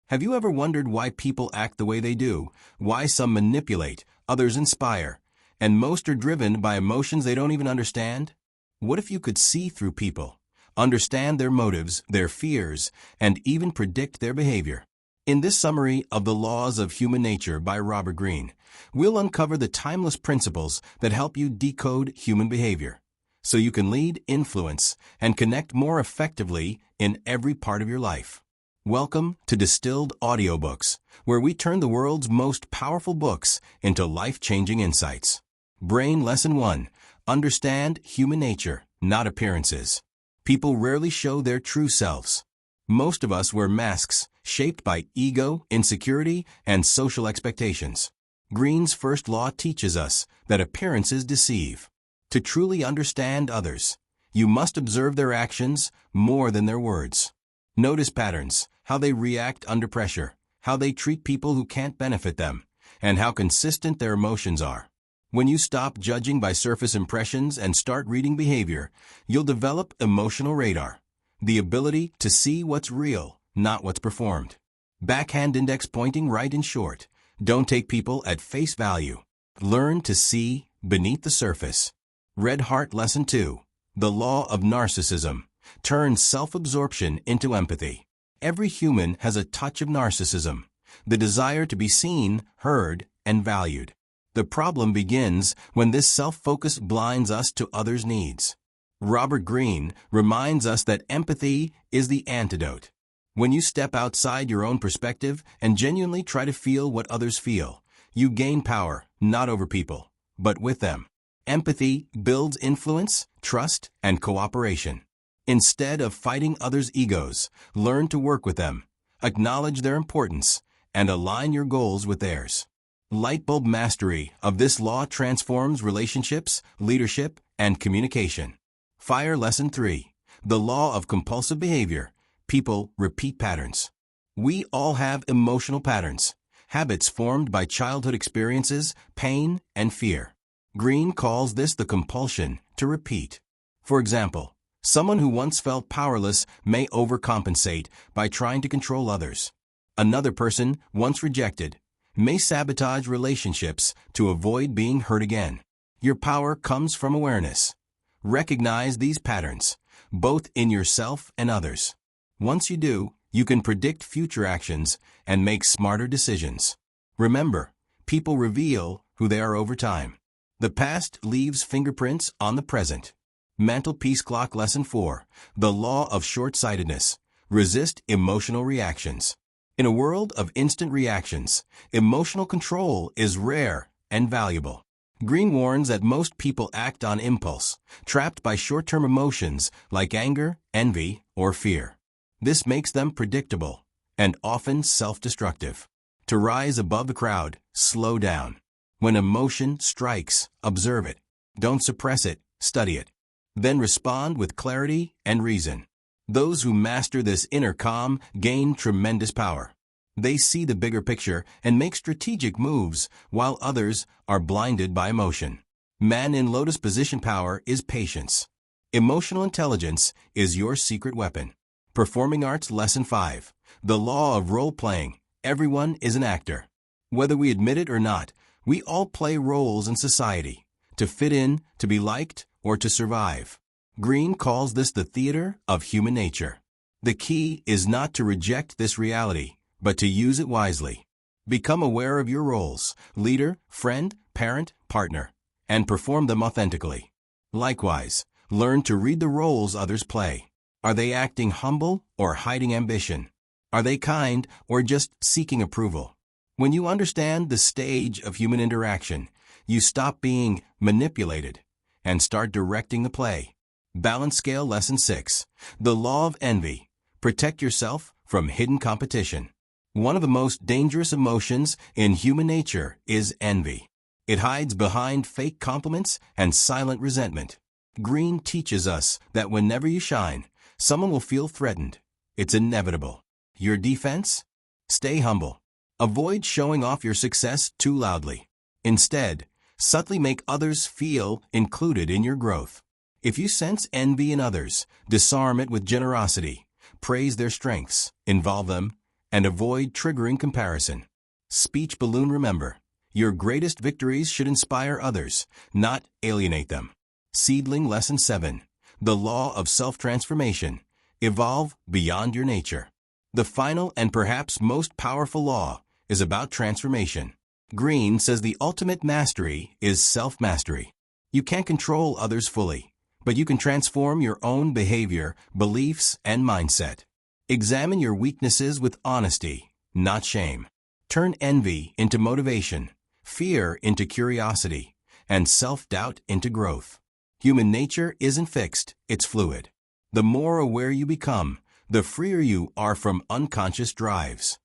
Have you ever wondered why people act the way they do, why some manipulate, others inspire, and most are driven by emotions they don't even understand? What if you could see through people, understand their motives, their fears, and even predict their behavior? In this summary of The Laws of Human Nature by Robert Greene, we'll uncover the timeless principles that help you decode human behavior, so you can lead, influence, and connect more effectively in every part of your life. Welcome to Distilled Audiobooks, where we turn the world's most powerful books into life-changing insights. Brain Lesson 1. Understand human nature, not appearances. People rarely show their true selves. Most of us wear masks shaped by ego, insecurity, and social expectations. Greene's first law teaches us that appearances deceive. To truly understand others, you must observe their actions more than their words. Notice patterns, how they react under pressure, how they treat people who can't benefit them, and how consistent their emotions are. When you stop judging by surface impressions and start reading behavior, you'll develop emotional radar, the ability to see what's real, not what's performed. Backhand index pointing right in short. Don't take people at face value. Learn to see beneath the surface. Red Heart Lesson 2. The Law of Narcissism. Turn self-absorption into empathy. Every human has a touch of narcissism, the desire to be seen, heard, and valued. The problem begins when this self-focus blinds us to others' needs. Robert Greene reminds us that empathy is the antidote. When you step outside your own perspective and genuinely try to feel what others feel, you gain power, not over people, but with them. Empathy builds influence, trust, and cooperation. Instead of fighting others' egos, learn to work with them, acknowledge their importance, and align your goals with theirs. Lightbulb mastery of this law transforms relationships, leadership, and communication. Fire Lesson 3. The Law of Compulsive Behavior. People repeat patterns. We all have emotional patterns, habits formed by childhood experiences, pain, and fear. Greene calls this the compulsion to repeat. For example, someone who once felt powerless may overcompensate by trying to control others. Another person, once rejected, may sabotage relationships to avoid being hurt again. Your power comes from awareness. Recognize these patterns, both in yourself and others. Once you do, you can predict future actions and make smarter decisions. Remember, people reveal who they are over time. The past leaves fingerprints on the present. Mental Peace Clock Lesson 4. The Law of Short-Sightedness. Resist emotional reactions. In a world of instant reactions, emotional control is rare and valuable. Greene warns that most people act on impulse, trapped by short-term emotions like anger, envy, or fear. This makes them predictable and often self-destructive. To rise above the crowd, slow down. When emotion strikes, observe it. Don't suppress it, study it. Then respond with clarity and reason. Those who master this inner calm gain tremendous power. They see the bigger picture and make strategic moves, while others are blinded by emotion. Man in lotus position power is patience. Emotional intelligence is your secret weapon. Performing Arts Lesson 5. The Law of Role-Playing. Everyone is an actor. Whether we admit it or not, we all play roles in society. To fit in, to be liked, or to survive. Greene calls this the theater of human nature. The key is not to reject this reality, but to use it wisely. Become aware of your roles, leader, friend, parent, partner, and perform them authentically. Likewise, learn to read the roles others play. Are they acting humble or hiding ambition? Are they kind or just seeking approval? When you understand the stage of human interaction, you stop being manipulated and start directing the play. Balance Scale Lesson 6. The Law of Envy. Protect yourself from hidden competition. One of the most dangerous emotions in human nature is envy. It hides behind fake compliments and silent resentment. Greene teaches us that whenever you shine, someone will feel threatened. It's inevitable. Your defense? Stay humble. Avoid showing off your success too loudly. Instead, subtly make others feel included in your growth. If you sense envy in others, disarm it with generosity. Praise their strengths, involve them, and avoid triggering comparison. Speech balloon. Remember, your greatest victories should inspire others, not alienate them. Seedling. Lesson 7. The law of self-transformation. Evolve beyond your nature. The final and perhaps most powerful law is about transformation. Greene says the ultimate mastery is self-mastery. You can't control others fully, but you can transform your own behavior, beliefs, and mindset. Examine your weaknesses with honesty, not shame. Turn envy into motivation, fear into curiosity, and self-doubt into growth. Human nature isn't fixed, it's fluid. The more aware you become, the freer you are from unconscious drives.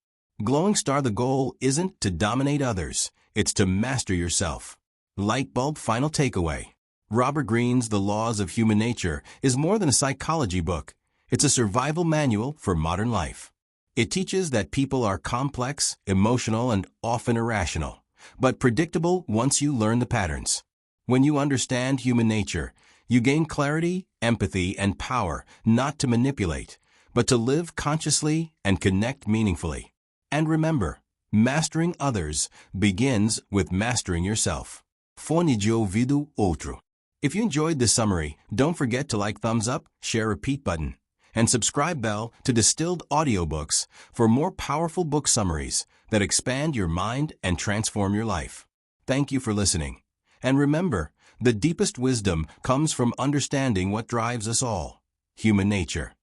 Glowing star. The goal isn't to dominate others, it's to master yourself. Light bulb. Final takeaway. Robert Greene's The Laws of Human Nature is more than a psychology book. It's a survival manual for modern life. It teaches that people are complex, emotional, and often irrational, but predictable once you learn the patterns. When you understand human nature, you gain clarity, empathy, and power not to manipulate, but to live consciously and connect meaningfully. And remember, mastering others begins with mastering yourself. Fone de ouvido outro. If you enjoyed this summary, don't forget to like, thumbs up, share, repeat button, and subscribe bell to Distilled Audiobooks for more powerful book summaries that expand your mind and transform your life. Thank you for listening. And remember, the deepest wisdom comes from understanding what drives us all: human nature.